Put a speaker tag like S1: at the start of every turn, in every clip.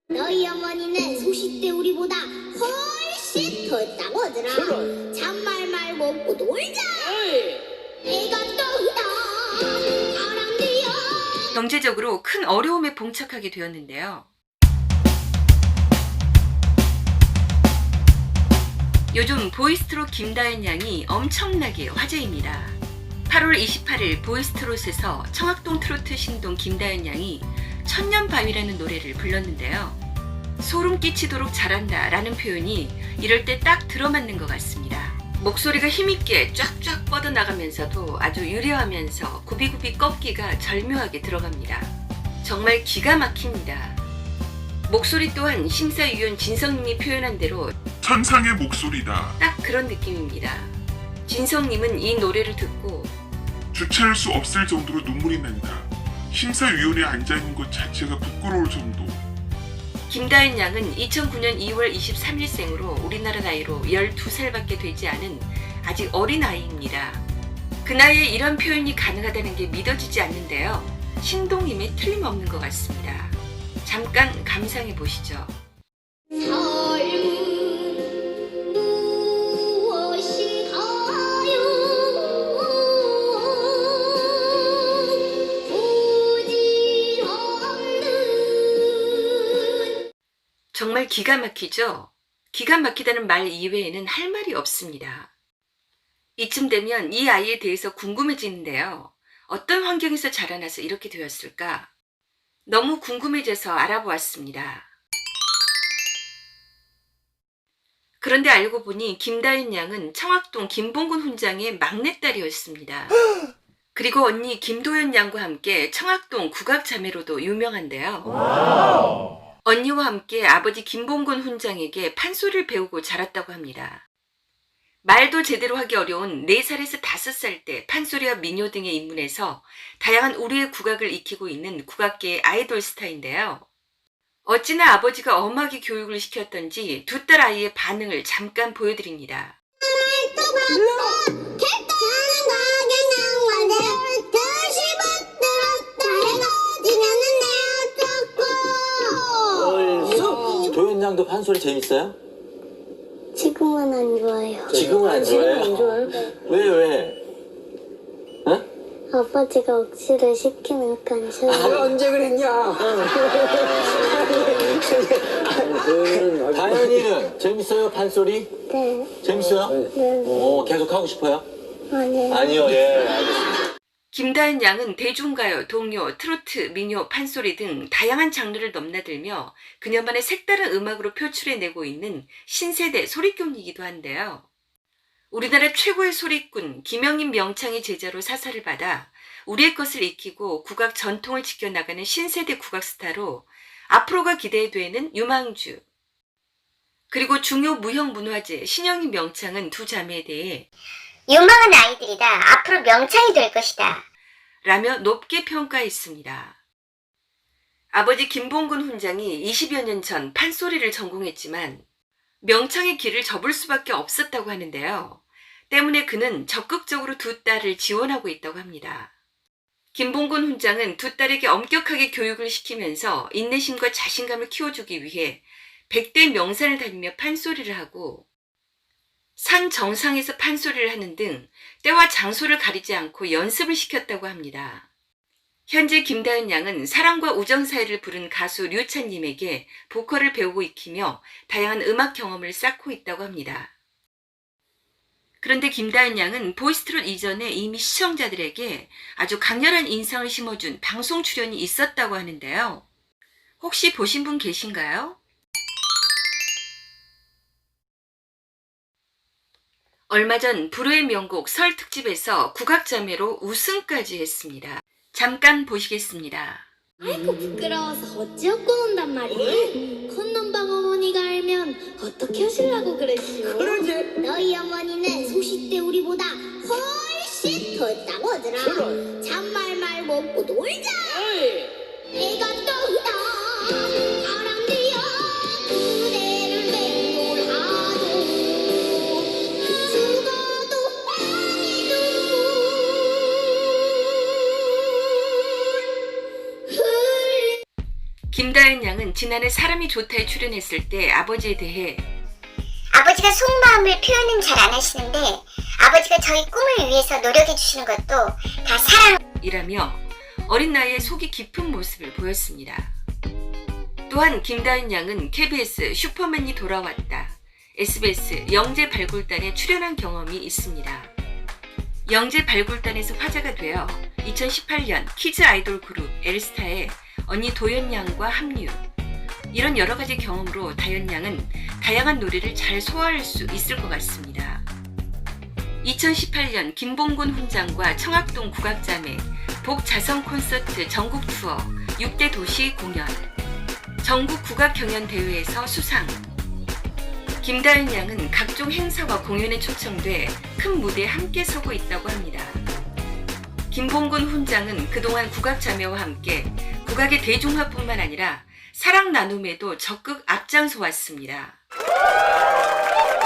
S1: 너희 어머니는 소싯대 우리보다 훨씬 더 했다고 하더라. 잔말 말고 먹고 놀자. 애가 떠오다 바람들여.
S2: 경제적으로 큰 어려움에 봉착하게 되었는데요. 요즘 보이스트롯 김다연 양이 엄청나게 화제입니다. 8월 28일 보이스트롯에서 청학동 트로트 신동 김다연 양이 천년바위라는 노래를 불렀는데요. 소름 끼치도록 잘한다 라는 표현이 이럴 때 딱 들어맞는 것 같습니다. 목소리가 힘있게 쫙쫙 뻗어나가면서도 아주 유려하면서 굽이굽이 꺾기가 절묘하게 들어갑니다. 정말 기가 막힙니다. 목소리 또한 심사위원 진성님이 표현한 대로
S3: 천상의 목소리다.
S2: 딱 그런 느낌입니다. 진성님은 이 노래를 듣고
S3: 주체할 수 없을 정도로 눈물이 난다. 심사위원회에 앉아있는 것 자체가 부끄러울 정도.
S2: 김다연 양은 2009년 2월 23일생으로 우리나라 나이로 12살밖에 되지 않은 아직 어린 아이입니다. 그 나이에 이런 표현이 가능하다는 게 믿어지지 않는데요. 신동님의 틀림없는 것 같습니다. 잠깐 감상해 보시죠.
S1: 삶은 무엇인가요? 부질없는.
S2: 정말 기가 막히죠? 기가 막히다는 말 이외에는 할 말이 없습니다. 이쯤 되면 이 아이에 대해서 궁금해지는데요. 어떤 환경에서 자라나서 이렇게 되었을까? 너무 궁금해져서 알아보았습니다. 그런데 알고 보니 김다연 양은 청학동 김봉근 훈장의 막내딸이었습니다. 그리고 언니 김도연 양과 함께 청학동 국악자매로도 유명한데요. 언니와 함께 아버지 김봉근 훈장에게 판소리를 배우고 자랐다고 합니다. 말도 제대로 하기 어려운 4살에서 5살 때 판소리와 민요 등에 입문해서 다양한 우리의 국악을 익히고 있는 국악계의 아이돌 스타인데요. 어찌나 아버지가 엄하게 교육을 시켰던지 두 딸 아이의 반응을 잠깐 보여드립니다.
S4: 도현 양도 판소리 재밌어요?
S1: 지금은 안 좋아요.
S4: 지금은 안 좋아해요? 왜? 어?
S1: 아버지가 억지를 시키니까 안 싫어요.
S5: 언제 그랬냐?
S4: 다현이는 재밌어요 판소리?
S1: 네.
S4: 재밌어요?
S1: 네.
S4: 계속 하고 싶어요?
S1: 아니요.
S4: 아니요, 예, 알겠습니다.
S2: 김다연 양은 대중가요, 동요, 트로트, 민요, 판소리 등 다양한 장르를 넘나들며 그녀만의 색다른 음악으로 표출해내고 있는 신세대 소리꾼이기도 한데요. 우리나라 최고의 소리꾼 김영임 명창의 제자로 사사를 받아 우리의 것을 익히고 국악 전통을 지켜나가는 신세대 국악 스타로 앞으로가 기대되는 유망주. 그리고 중요 무형문화재 신영임 명창은 두 자매에 대해
S6: 유망한 아이들이다. 앞으로 명창이 될 것이다.
S2: 라며 높게 평가했습니다. 아버지 김봉근 훈장이 20여 년 전 판소리를 전공했지만 명창의 길을 접을 수밖에 없었다고 하는데요. 때문에 그는 적극적으로 두 딸을 지원하고 있다고 합니다. 김봉근 훈장은 두 딸에게 엄격하게 교육을 시키면서 인내심과 자신감을 키워주기 위해 100대 명산을 다니며 판소리를 하고 산 정상에서 판소리를 하는 등 때와 장소를 가리지 않고 연습을 시켰다고 합니다. 현재 김다연 양은 사랑과 우정 사이를 부른 가수 류찬님에게 보컬을 배우고 익히며 다양한 음악 경험을 쌓고 있다고 합니다. 그런데 김다연 양은 보이스트롯 이전에 이미 시청자들에게 아주 강렬한 인상을 심어준 방송 출연이 있었다고 하는데요. 혹시 보신 분 계신가요? 얼마 전 불후의 명곡 설 특집에서 국악자매로 우승까지 했습니다. 잠깐 보시겠습니다.
S1: 아이고 부끄러워서 어찌없고 온단 말이야. 건넌방 어머니가 알면 어떻게 하실라고 그러시오.
S5: 그러지.
S1: 너희 어머니는 소싯대 우리보다 훨씬 더 했다고 하더라. 잔말 말고 먹고 놀자. 애가 떠오다 바람들여 그대를 맹골하도 죽어도 아니 눈물 흘.
S2: 김다연 양은 지난해 사람이 좋다에 출연했을 때 아버지에 대해
S6: 아버지가 속마음을 표현은 잘 안 하시는데 아버지가 저희 꿈을 위해서 노력해 주시는 것도 다
S2: 이라며 어린 나이에 속이 깊은 모습을 보였습니다. 또한 김다연 양은 KBS 슈퍼맨이 돌아왔다, SBS 영재 발굴단에 출연한 경험이 있습니다. 영재 발굴단에서 화제가 되어 2018년 키즈 아이돌 그룹 엘스타에 언니 도연 양과 합류. 이런 여러 가지 경험으로 다연 양은 다양한 노래를 잘 소화할 수 있을 것 같습니다. 2018년 김봉곤 훈장과 청학동 국악자매 복자성 콘서트 전국 투어 6대 도시 공연, 전국 국악 경연 대회에서 수상. 김다연 양은 각종 행사와 공연에 초청돼 큰 무대에 함께 서고 있다고 합니다. 김봉곤 훈장은 그동안 국악자매와 함께 국악의 대중화뿐만 아니라 사랑 나눔에도 적극 앞장서 왔습니다.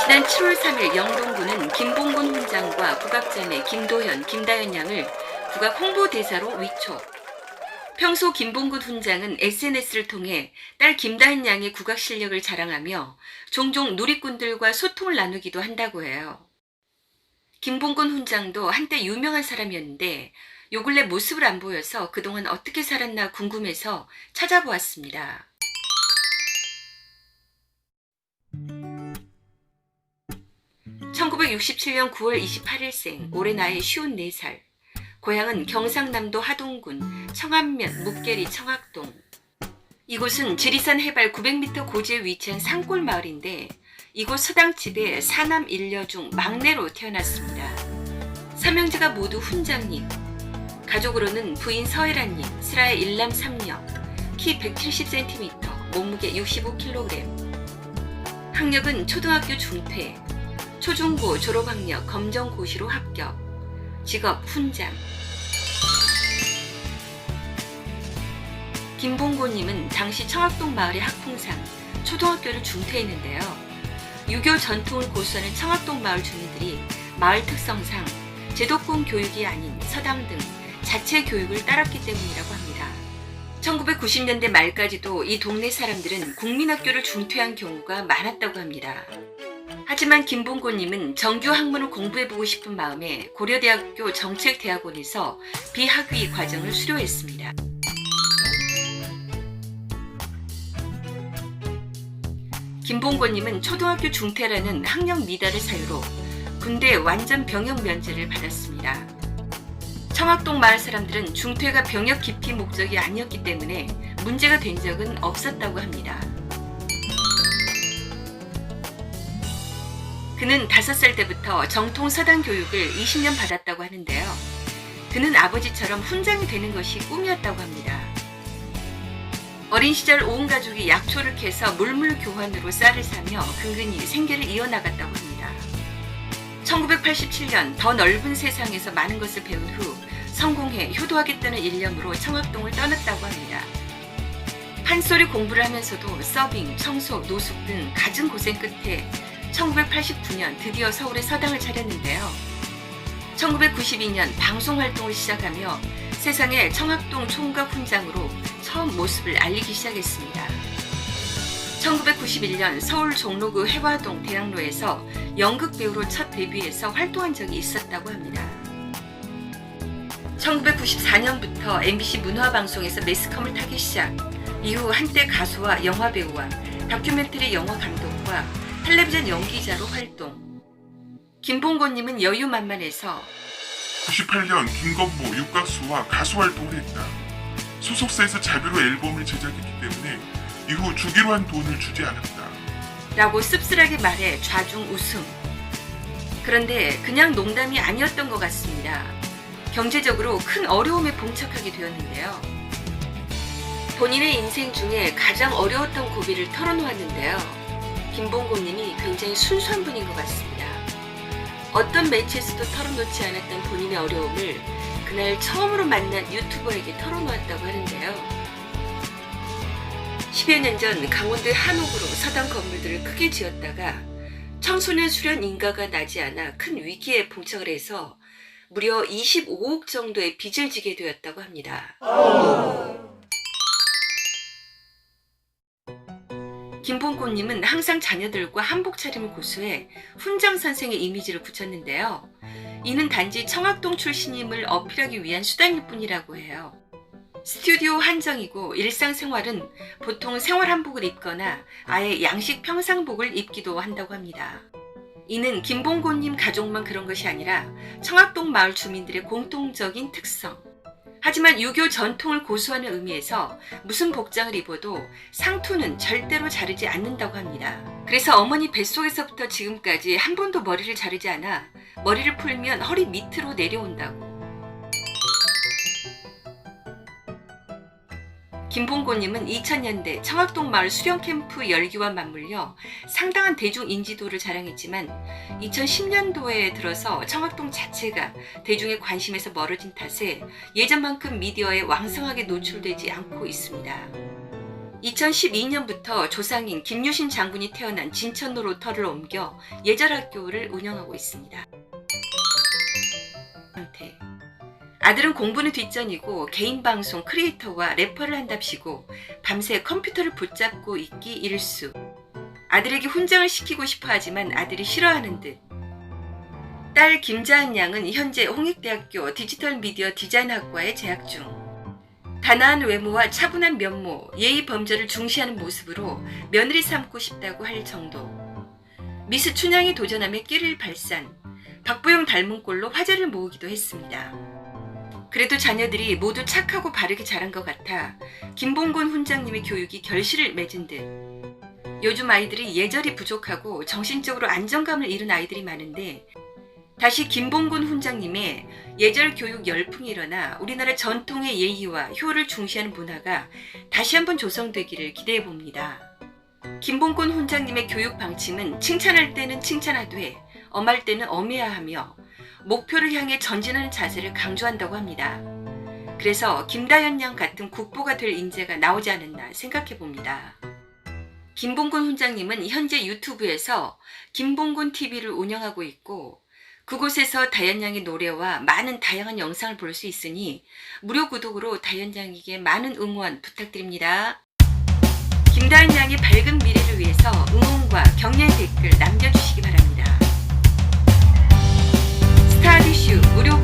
S2: 지난 7월 3일 영동구는 김봉곤 훈장과 국악자매 김도현, 김다연 양을 국악 홍보대사로 위촉. 평소 김봉곤 훈장은 SNS를 통해 딸 김다연 양의 국악 실력을 자랑하며 종종 누리꾼들과 소통을 나누기도 한다고 해요. 김봉곤 훈장도 한때 유명한 사람이었는데 요 근래 모습을 안 보여서 그동안 어떻게 살았나 궁금해서 찾아보았습니다. (1967년 9월 28일생) 올해 나이 54살. 고향은 경상남도 하동군 청안면 묵계리 청학동. 이곳은 지리산 해발 900m 고지에 위치한 산골 마을인데 이곳 서당집의 사남 1녀 중 막내로 태어났습니다. 삼형제가 모두 훈장님. 가족으로는 부인 서혜라님, 슬하의 1남 3녀, 키 170cm, 몸무게 65kg. 학력은 초등학교 중퇴, 초중고 졸업학력 검정고시로 합격, 직업 훈장. 김봉곤님은 당시 청학동 마을의 학풍상, 초등학교를 중퇴했는데요. 유교 전통을 고수하는 청학동 마을 주민들이 마을 특성상 제도권 교육이 아닌 서당 등 자체 교육을 따랐기 때문이라고 합니다. 1990년대 말까지도 이 동네 사람들은 국민학교를 중퇴한 경우가 많았다고 합니다. 하지만 김봉곤님은 정규 학문을 공부해보고 싶은 마음에 고려대학교 정책대학원에서 비학위 과정을 수료했습니다. 김봉곤님은 초등학교 중퇴라는 학력 미달을 사유로 군대 완전 병역 면제를 받았습니다. 청학동 마을 사람들은 중퇴가 병역 기피 목적이 아니었기 때문에 문제가 된 적은 없었다고 합니다. 그는 5살 때부터 정통 서당 교육을 20년 받았다고 하는데요. 그는 아버지처럼 훈장이 되는 것이 꿈이었다고 합니다. 어린 시절 온 가족이 약초를 캐서 물물 교환으로 쌀을 사며 근근히 생계를 이어나갔다고 합니다. 1987년 더 넓은 세상에서 많은 것을 배운 후 성공해 효도하겠다는 일념으로 청학동을 떠났다고 합니다. 판소리 공부를 하면서도 서빙, 청소, 노숙 등 갖은 고생 끝에 1989년 드디어 서울에 서당을 차렸는데요. 1992년 방송 활동을 시작하며 세상에 청학동 총각 훈장으로 처음 모습을 알리기 시작했습니다. 1991년 서울 종로구 해화동 대학로에서 연극 배우로 첫 데뷔해서 활동한 적이 있었다고 합니다. 1994년부터 MBC 문화방송에서 매스컴을 타기 시작, 이후 한때 가수와 영화배우와 다큐멘터리 영화 감독과 텔레비전 연기자로 활동. 김봉곤님은 여유만만해서
S3: 98년 김건모 육각수와 가수 활동을 했다. 소속사에서 자비로 앨범을 제작했기 때문에 이후 주기로 한 돈을 주지 않았다.
S2: 라고 씁쓸하게 말해 좌중 웃음. 그런데 그냥 농담이 아니었던 것 같습니다. 경제적으로 큰 어려움에 봉착하게 되었는데요. 본인의 인생 중에 가장 어려웠던 고비를 털어놓았는데요. 김봉곤님이 굉장히 순수한 분인 것 같습니다. 어떤 매체에서도 털어놓지 않았던 본인의 어려움을 그날 처음으로 만난 유튜버에게 털어놓았다고 하는데요. 10여 년 전 강원도의 한옥으로 서당 건물들을 크게 지었다가 청소년 수련 인가가 나지 않아 큰 위기에 봉착을 해서 무려 25억 정도의 빚을 지게 되었다고 합니다. 김봉곤님은 항상 자녀들과 한복 차림을 고수해 훈장 선생의 이미지를 붙였는데요. 이는 단지 청학동 출신임을 어필하기 위한 수단일 뿐이라고 해요. 스튜디오 한정이고 일상생활은 보통 생활한복을 입거나 아예 양식 평상복을 입기도 한다고 합니다. 이는 김봉곤님 가족만 그런 것이 아니라 청학동 마을 주민들의 공통적인 특성. 하지만 유교 전통을 고수하는 의미에서 무슨 복장을 입어도 상투는 절대로 자르지 않는다고 합니다. 그래서 어머니 뱃속에서부터 지금까지 한 번도 머리를 자르지 않아 머리를 풀면 허리 밑으로 내려온다고. 김봉곤님은 2000년대 청학동 마을 수련 캠프 열기와 맞물려 상당한 대중 인지도를 자랑했지만 2010년도에 들어서 청학동 자체가 대중의 관심에서 멀어진 탓에 예전만큼 미디어에 왕성하게 노출되지 않고 있습니다. 2012년부터 조상인 김유신 장군이 태어난 진천로 로터를 옮겨 예절학교를 운영하고 있습니다. 아들은 공부는 뒷전이고 개인 방송 크리에이터와 래퍼를 한답시고 밤새 컴퓨터를 붙잡고 있기 일수. 아들에게 훈장을 시키고 싶어 하지만 아들이 싫어하는 듯. 딸 김자은 양은 현재 홍익대학교 디지털 미디어 디자인학과에 재학 중. 단아한 외모와 차분한 면모, 예의 범절을 중시하는 모습으로 며느리 삼고 싶다고 할 정도. 미스 춘향이 도전함에 끼를 발산, 박보영 닮은 꼴로 화제를 모으기도 했습니다. 그래도 자녀들이 모두 착하고 바르게 자란 것 같아 김봉곤 훈장님의 교육이 결실을 맺은 듯. 요즘 아이들이 예절이 부족하고 정신적으로 안정감을 잃은 아이들이 많은데 다시 김봉곤 훈장님의 예절 교육 열풍이 일어나 우리나라 전통의 예의와 효를 중시하는 문화가 다시 한번 조성되기를 기대해 봅니다. 김봉곤 훈장님의 교육 방침은 칭찬할 때는 칭찬하되 엄할 때는 엄해야 하며 목표를 향해 전진하는 자세를 강조한다고 합니다. 그래서 김다연 양 같은 국보가 될 인재가 나오지 않았나 생각해 봅니다. 김봉곤 훈장님은 현재 유튜브에서 김봉곤 TV를 운영하고 있고 그곳에서 다연 양의 노래와 많은 다양한 영상을 볼 수 있으니 무료 구독으로 다연 양에게 많은 응원 부탁드립니다. 김다연 양의 밝은 미래를 위해서 응원과 격려의 댓글 남겨주시기 바랍니다. 스타디슈 무료